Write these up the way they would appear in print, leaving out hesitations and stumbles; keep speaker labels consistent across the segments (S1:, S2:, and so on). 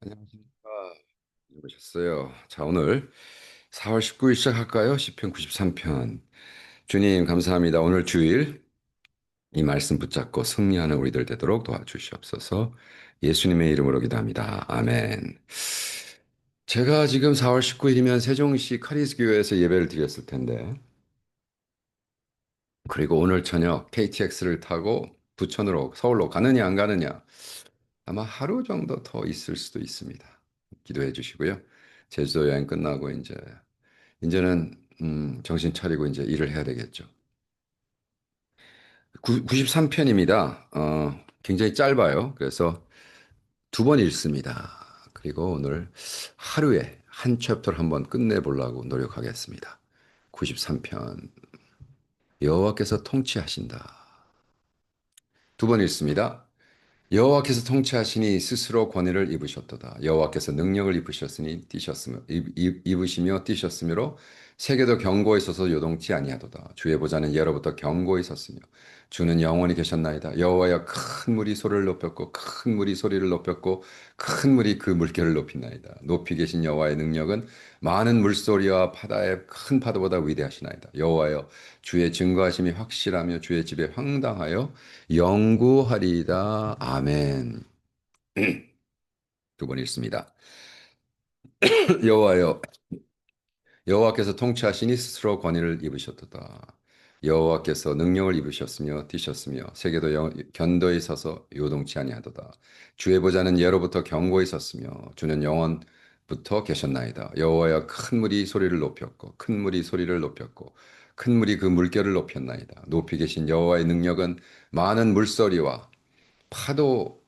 S1: 안녕하십니까. 오셨어요. 자, 오늘 4월 19일 시작할까요? 시편 93편. 주님, 감사합니다. 오늘 주일 이 말씀 붙잡고 승리하는 우리들 되도록 도와주시옵소서. 예수님의 이름으로 기도합니다. 아멘. 제가 지금 4월 19일이면 세종시 카리스 교회에서 예배를 드렸을 텐데, 그리고 오늘 저녁 KTX를 타고 부천으로, 서울로 가느냐, 안 가느냐, 아마 하루 정도 더 있을 수도 있습니다. 기도해 주시고요. 제주도 여행 끝나고 이제는 정신 차리고 이제 일을 해야 되겠죠. 93편입니다. 굉장히 짧아요. 그래서 두 번 읽습니다. 그리고 오늘 하루에 한 챕터를 한번 끝내보려고 노력하겠습니다. 93편. 여호와께서 통치하신다. 두 번 읽습니다. 여호와께서 통치하시니 스스로 권위를 입으셨도다. 여호와께서 능력을 입으셨으니 입으시며 뛰셨으므로 세계도 견고히 서서 요동치 아니하도다. 주의 보좌는 예로부터 견고히 섰으며 주는 영원히 계셨나이다. 여호와여 큰 물이 소리를 높였고 큰 물이 소리를 높였고 큰 물이 그 물결을 높이나이다. 높이 계신 여호와의 능력은 많은 물소리와 바다의 큰 파도보다 위대하시나이다. 여호와여 주의 증거하심이 확실하며 주의 집에 황당하여 영구하리이다. 아멘. 두 번 읽습니다. 여호와여, 여호와께서 통치하시니 스스로 권위를 입으셨도다. 여호와께서 능력을 입으셨으며 뛰셨으며 세계도 견도히 서서 요동치 아니하도다. 주의 보좌는 예로부터 견고히 섰으며 주는 영원부터 계셨나이다. 여호와여 큰 물이 소리를 높였고 큰 물이 소리를 높였고 큰 물이 그 물결을 높였나이다. 높이 계신 여호와의 능력은 많은 물소리와 파도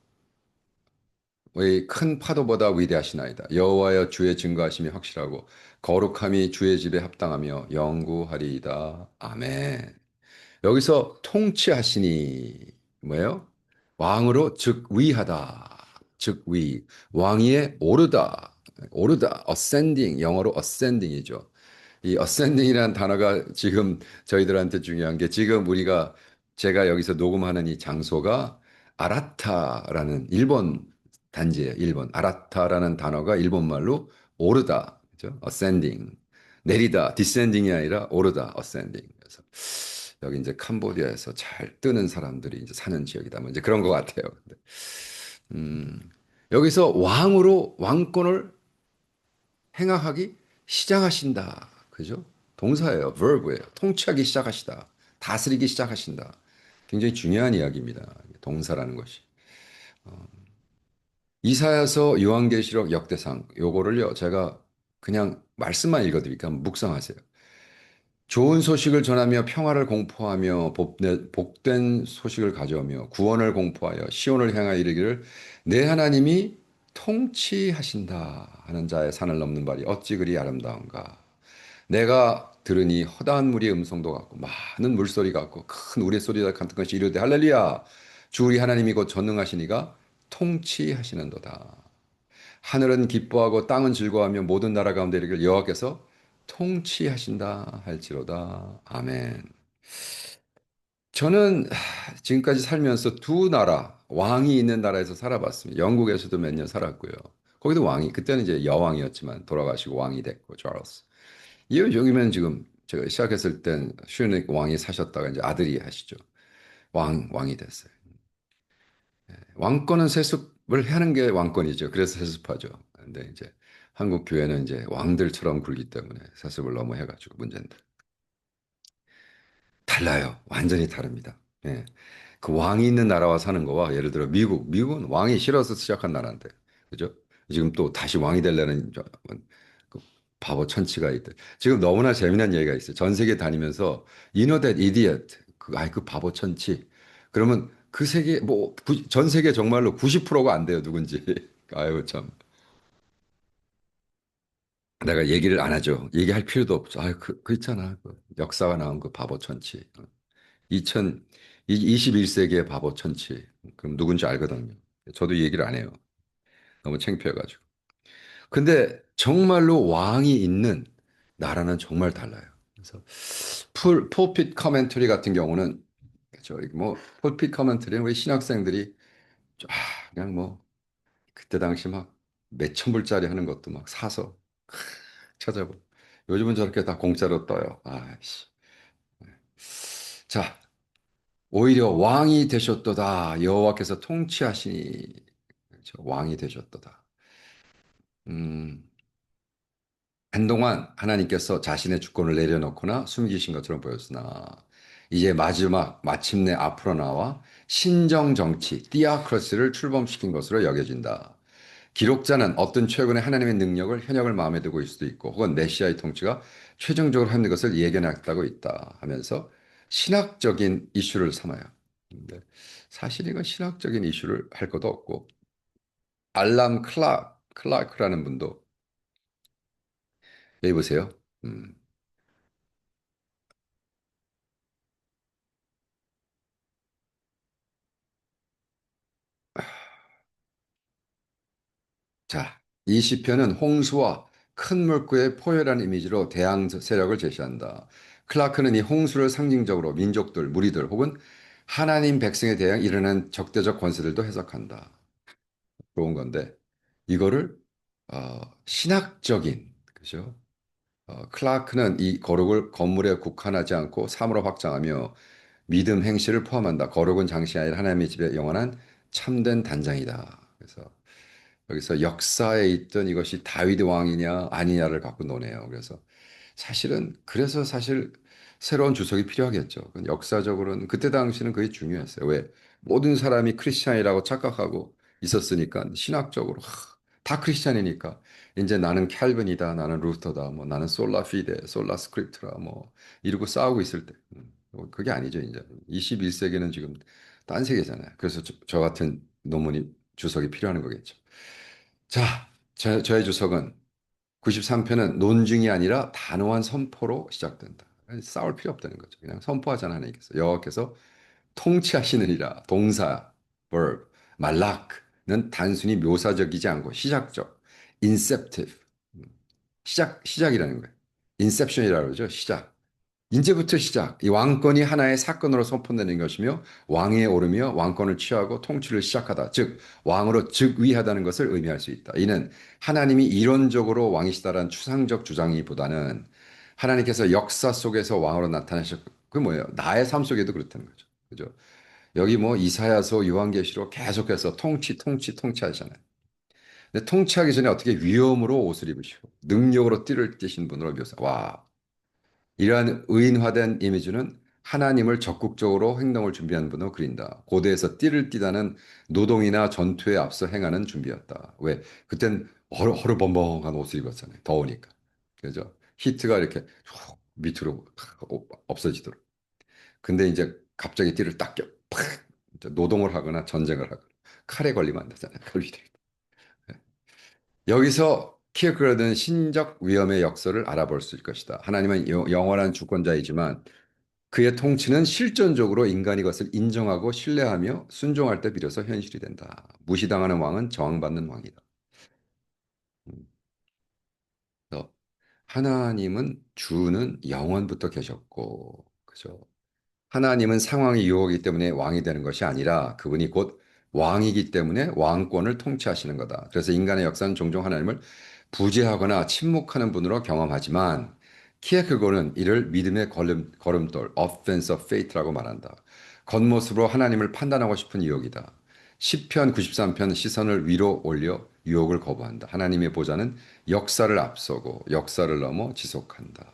S1: 의 큰 파도보다 위대하시나이다. 여호와여 주의 증거하심이 확실하고 거룩함이 주의 집에 합당하며 영구하리이다. 아멘. 여기서 통치하시니 뭐예요? 왕으로 즉 위하다. 즉 위. 왕위에 오르다. 오르다. ascending. 영어로 ascending이죠. 이 ascending이라는 단어가 지금 저희들한테 중요한 게 지금 제가 여기서 녹음하는 이 장소가 아라타라는 일본 단지예요. 일본. 아라타라는 단어가 일본말로 오르다. 그죠? ascending. 내리다. descending이 아니라 오르다. ascending. 그래서 여기 이제 캄보디아에서 잘 뜨는 사람들이 이제 사는 지역이다. 뭐 이제 그런 것 같아요. 근데, 음, 여기서 왕으로 왕권을 행하기 시작하신다. 그죠? 동사예요. verb예요. 통치하기 시작하시다. 다스리기 시작하신다. 굉장히 중요한 이야기입니다. 동사라는 것이. 이사야서 요한계시록 역대상 요거를요. 제가 그냥 말씀만 읽어드릴게요. 묵상하세요. 좋은 소식을 전하며 평화를 공포하며 복된 소식을 가져오며 구원을 공포하여 시온을 향하여 이르기를 내 하나님이 통치하신다 하는 자의 산을 넘는 발이 어찌 그리 아름다운가. 내가 들으니 허다한 무리의 음성도 같고 많은 물소리 같고 큰 우레소리 같은 것이 이르되 할렐루야 주 우리 하나님이 곧 전능하시니가 통치하시는도다. 하늘은 기뻐하고 땅은 즐거워하며 모든 나라 가운데 이르기를 여호와께서 통치하신다 할지로다. 아멘. 저는 지금까지 살면서 두 나라, 왕이 있는 나라에서 살아봤습니다. 영국에서도 몇 년 살았고요. 거기도 왕이, 그때는 이제 여왕이었지만 돌아가시고 왕이 됐고, 찰스. 여기면 지금 제가 시작했을 땐 슈닉 왕이 사셨다가 이제 아들이 하시죠. 왕이 됐어요. 왕권은 세습을 하는 게 왕권이죠. 그래서 세습하죠. 근데 이제 한국 교회는 이제 왕들처럼 굴기 때문에 세습을 너무 해가지고 문제인데. 달라요. 완전히 다릅니다. 예. 그 왕이 있는 나라와 사는 거와 예를 들어 미국은 왕이 싫어서 시작한 나라인데, 그죠? 지금 또 다시 왕이 되려는 그 바보 천치가 있대. 지금 너무나 재미난 얘기가 있어요. 전 세계 다니면서 You know that idiot. 그 바보 천치. 그러면 그 세계 전 세계 정말로 90%가 안 돼요. 누군지. 아유 참. 내가 얘기를 안 하죠. 얘기할 필요도 없죠. 그 있잖아. 그 역사가 나온 그 바보 천치. 21세기의 바보 천치. 그럼 누군지 알거든요. 저도 얘기를 안 해요. 너무 창피해가지고. 근데 정말로 왕이 있는 나라는 정말 달라요. 그래서 폴핏 커멘터리 같은 경우는 저기 뭐 폴핏 커멘터리는 우리 신학생들이 그냥 뭐 그때 당시 막 몇천 불짜리 하는 것도 막 사서 찾아보고. 요즘은 저렇게 다 공짜로 떠요. 아이씨. 자, 오히려 왕이 되셨도다. 여호와께서 통치하시니. 그렇죠. 왕이 되셨도다. 음, 한동안 하나님께서 자신의 주권을 내려놓거나 숨기신 것처럼 보였으나 이제 마침내 앞으로 나와 신정 정치, 티아크러스를 출범시킨 것으로 여겨진다. 기록자는 어떤 최근의 하나님의 능력을 현역을 마음에 두고 있을 수도 있고 혹은 메시아의 통치가 최종적으로 하는 것을 예견했다고 있다 하면서 신학적인 이슈를 삼아요. 근데 사실 이건 신학적인 이슈를 할 것도 없고 알람 클라크라는 분도 여기 보세요. 음, 자, 이 시편은 홍수와 큰 물고의 포효라는 이미지로 대항 세력을 제시한다. 클라크는 이 홍수를 상징적으로 민족들, 무리들 혹은 하나님 백성에 대해 일어난 적대적 권세들도 해석한다. 좋은 건데 이거를 신학적인 그죠? 클라크는 이 거룩을 건물에 국한하지 않고 삶으로 확장하며 믿음 행실을 포함한다. 거룩은 장신이 아니라 하나님의 집에 영원한 참된 단장이다. 그래서 여기서 역사에 있던 이것이 다윗 왕이냐 아니냐를 갖고 노네요. 그래서 그래서 사실 새로운 주석이 필요하겠죠. 그건 역사적으로는 그때 당시는 그게 중요했어요. 왜? 모든 사람이 크리스찬이라고 착각하고 있었으니까 신학적으로 다 크리스찬이니까 이제 나는 캘빈이다, 나는 루터다, 뭐 나는 솔라 피데, 솔라 스크립트라 뭐 이러고 싸우고 있을 때 그게 아니죠. 이제 21세기는 지금 딴 세계잖아요. 그래서 저 같은 논문이 주석이 필요한 거겠죠. 자, 저의 주석은 93편은 논증이 아니라 단호한 선포로 시작된다. 싸울 필요 없다는 거죠. 그냥 선포하잖아 하나님께서. 여호와께서 통치하시느니라. 동사, verb, 말락는 단순히 묘사적이지 않고 시작적, inceptive, 시작이라는 거예요. inception이라고 그러죠. 시작. 이제부터 시작. 이 왕권이 하나의 사건으로 선포되는 것이며 왕위에 오르며 왕권을 취하고 통치를 시작하다. 즉 왕으로 즉위하다는 것을 의미할 수 있다. 이는 하나님이 이론적으로 왕이시다라는 추상적 주장이보다는 하나님께서 역사 속에서 왕으로 나타나셨고 그 뭐예요? 나의 삶 속에도 그렇다는 거죠. 그죠? 여기 뭐 이사야서 요한계시로 계속해서 통치하잖아요. 근데 통치하기 전에 어떻게 위엄으로 옷을 입으시고 능력으로 띠를 띠신 분으로 묘사. 와, 이러한 의인화된 이미지는 하나님을 적극적으로 행동을 준비하는 분으로 그린다. 고대에서 띠를 띠다는 노동이나 전투에 앞서 행하는 준비였다. 왜? 그땐 허르범벙한 옷을 입었잖아요. 더우니까. 그죠? 히트가 이렇게 훅 밑으로 없어지도록. 근데 이제 갑자기 띠를 딱 껴. 팍! 이제 노동을 하거나 전쟁을 하거나 칼에 걸리면 안 되잖아요. 칼비들. 여기서 키어크로드는 신적 위험의 역설을 알아볼 수 있을 것이다. 하나님은 영원한 주권자이지만 그의 통치는 실존적으로 인간이 것을 인정하고 신뢰하며 순종할 때 비로소 현실이 된다. 무시당하는 왕은 저항받는 왕이다. 음, 그래서 하나님은 주는 영원부터 계셨고, 그죠? 하나님은 상황이 유혹이기 때문에 왕이 되는 것이 아니라 그분이 곧 왕이기 때문에 왕권을 통치하시는 거다. 그래서 인간의 역사는 종종 하나님을 부재하거나 침묵하는 분으로 경험하지만 키에크고는 이를 믿음의 걸음돌, offense of faith라고 말한다. 겉모습으로 하나님을 판단하고 싶은 유혹이다. 시편 93편 시선을 위로 올려 유혹을 거부한다. 하나님의 보좌는 역사를 앞서고 역사를 넘어 지속한다.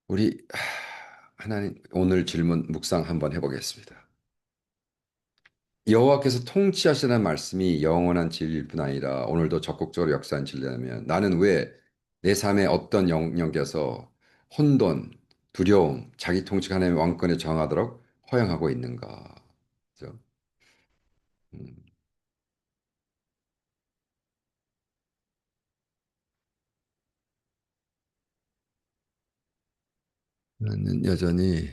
S1: 우리 하나님 오늘 질문 묵상 한번 해보겠습니다. 여호와께서 통치하시는 말씀이 영원한 진리일 뿐 아니라 오늘도 적극적으로 역사한 진리라면 나는 왜 내 삶의 어떤 영역에서 혼돈, 두려움, 자기 통치가 하나님의 왕권에 저항하도록 허용하고 있는가? 그죠? 음, 나는 여전히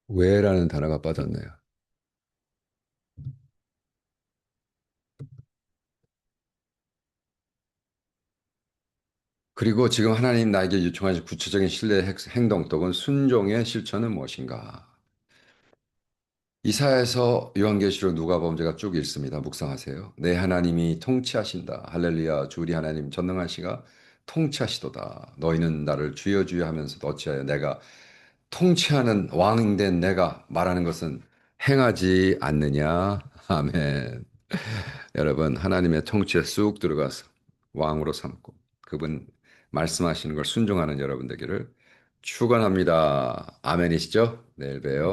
S1: 왜라는 단어가 빠졌네요. 그리고 지금 하나님 나에게 요청하신 구체적인 신뢰의 행동 또는 순종의 실천은 무엇인가? 이사야에서 요한계시록 누가복음 제가 쭉 읽습니다. 묵상하세요. 내 하나님이 통치하신다. 할렐루야. 주 우리 하나님 전능하시가 통치하시도다. 너희는 나를 주여 주여 하면서도 어찌하여 내가 통치하는 왕된 내가 말하는 것은 행하지 않느냐. 아멘. 여러분 하나님의 통치에 쑥 들어가서 왕으로 삼고 그분 말씀하시는 걸 순종하는 여러분 되기를 축원합니다. 아멘이시죠? 내일 봬요.